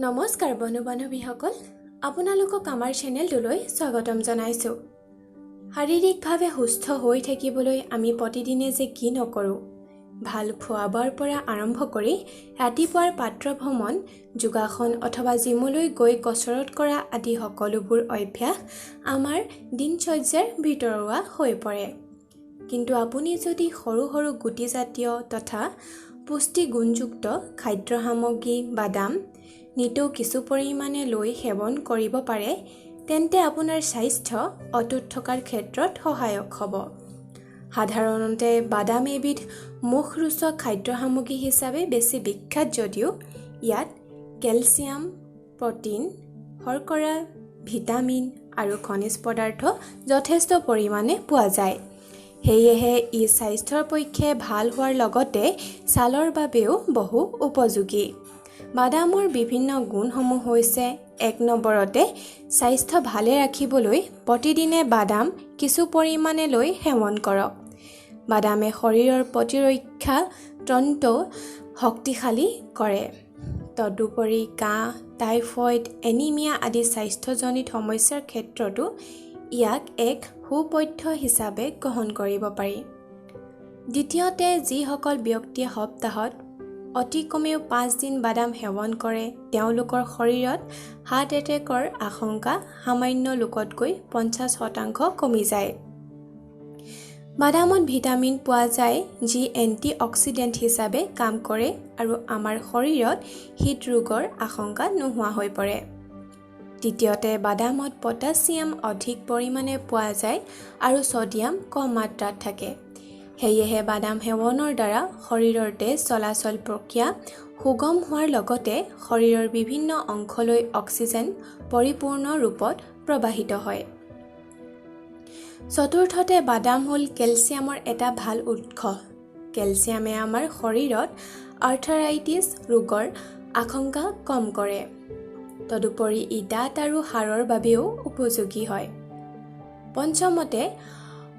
নমস্কাৰ বন্ধু-বান্ধৱীসকল, আপোনালোকক আমাৰ চেনেলটোলৈ স্বাগতম জনাইছোঁ। শাৰীৰিকভাৱে সুস্থ হৈ থাকিবলৈ আমি প্ৰতিদিনে যে কি নকৰোঁ, ভাল খোৱা-বোৱাৰ পৰা আৰম্ভ কৰি ৰাতিপুৱাৰ পাত্ৰ ভ্ৰমণ, যোগাসন অথবা জিমলৈ গৈ কচৰত কৰা আদি সকলোবোৰ অভ্যাস আমাৰ দিনচৰ্যাৰ ভিতৰুৱা হৈ পৰে। কিন্তু আপুনি যদি সৰু সৰু গুটিজাতীয় তথা পুষ্টি গুণযুক্ত খাদ্য সামগ্ৰী বাদাম নিতৌ কিছু পৰিমাণে লৈ সেৱন কৰিব পাৰে, তেন্তে আপোনাৰ স্বাস্থ্য অটুট থকাৰ ক্ষেত্ৰত সহায়ক হ'ব। সাধাৰণতে বাদাম এবিধ মুখৰোচক খাদ্য সামগ্ৰী হিচাপে বেছি বিখ্যাত যদিও ইয়াত কেলচিয়াম, প্ৰটিন, শৰ্কৰা, ভিটামিন আৰু খনিজ পদাৰ্থ যথেষ্ট পৰিমাণে পোৱা যায়। সেয়েহে ই স্বাস্থ্যৰ পক্ষে ভাল হোৱাৰ লগতে ছালৰ বাবেও বহু উপযোগী। বাদামৰ বিভিন্ন গুণসমূহ হৈছে: ১ নম্বৰতে স্বাস্থ্য ভালে ৰাখিবলৈ প্ৰতিদিনে বাদাম কিছু পৰিমাণে লৈ সেৱন কৰক। বাদামে শৰীৰৰ প্ৰতিৰক্ষা তন্ত্ৰ শক্তিশালী কৰে। তদুপৰি কাহ, টাইফয়েড, এনিমিয়া আদি স্বাস্থ্যজনিত সমস্যাৰ ক্ষেত্ৰতো ইয়াক এক সুপথ্য হিচাপে গ্ৰহণ কৰিব পাৰি। দ্বিতীয়তে, যিসকল ব্যক্তিয়ে সপ্তাহত অতি কমেও ৫ দিন বাদাম সেৱন কৰে, তেওঁলোকৰ শৰীৰত হাৰ্ট এটেকৰ আশংকা সামান্য লোকতকৈ ৫০% কমি যায়। বাদামত ভিটামিন পোৱা যায় যি এণ্টি অক্সিডেণ্ট হিচাপে কাম কৰে আৰু আমাৰ শৰীৰত হৃদৰোগৰ আশংকা নোহোৱা হৈ পৰে। তৃতীয়তে, বাদামত পটাছিয়াম অধিক পৰিমাণে পোৱা যায় আৰু ছডিয়াম কম মাত্ৰাত থাকে। সেয়েহে বাদাম সেৱনৰ দ্বাৰা শৰীৰৰ তেজ চলাচল প্ৰক্ৰিয়া সুগম হোৱাৰ লগতে শৰীৰৰ বিভিন্ন অংশলৈ অক্সিজেন পৰিপূৰ্ণ ৰূপত প্ৰবাহিত হয়। চতুৰ্থতে, বাদাম হ'ল কেলচিয়ামৰ এটা ভাল উৎস। কেলচিয়ামে আমাৰ শৰীৰত আৰ্থৰাইটিছ ৰোগৰ আশংকা কম কৰে। তদুপৰি ই দাঁত আৰু হাড়ৰ বাবেও উপযোগী হয়। পঞ্চমতে,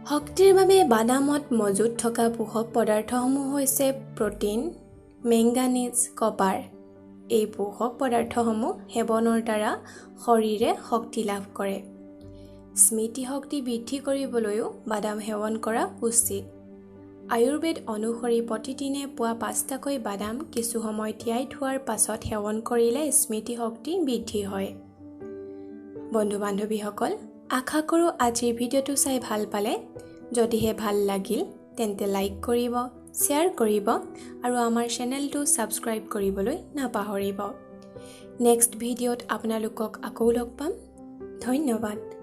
শক্তিৰ বাবে বাদামত মজুত থকা পোষক পদাৰ্থসমূহ হৈছে প্ৰটিন, মেংগানিজ, কপাৰ। এই পোষক পদাৰ্থসমূহ সেৱনৰ দ্বাৰা শৰীৰে শক্তি লাভ কৰে। স্মৃতিশক্তি বৃদ্ধি কৰিবলৈও বাদাম সেৱন কৰা উচিত। আয়ুৰ্বেদ অনুসৰি প্ৰতিদিনে পুৱা ৫টাকৈ বাদাম কিছু সময় তিয়াই থোৱাৰ পাছত সেৱন কৰিলে স্মৃতিশক্তি বৃদ্ধি হয়। বন্ধু-বান্ধৱীসকল, আশা কৰোঁ আজিৰ ভিডিঅ'টো চাই ভাল পালে। যদিহে ভাল লাগিল তেন্তে লাইক কৰিব, শ্বেয়াৰ কৰিব আৰু আমাৰ চেনেলটো ছাবস্ক্ৰাইব কৰিবলৈ নাপাহৰিব। নেক্সট ভিডিঅ'ত আপোনালোকক আকৌ লগ পাম। ধন্যবাদ।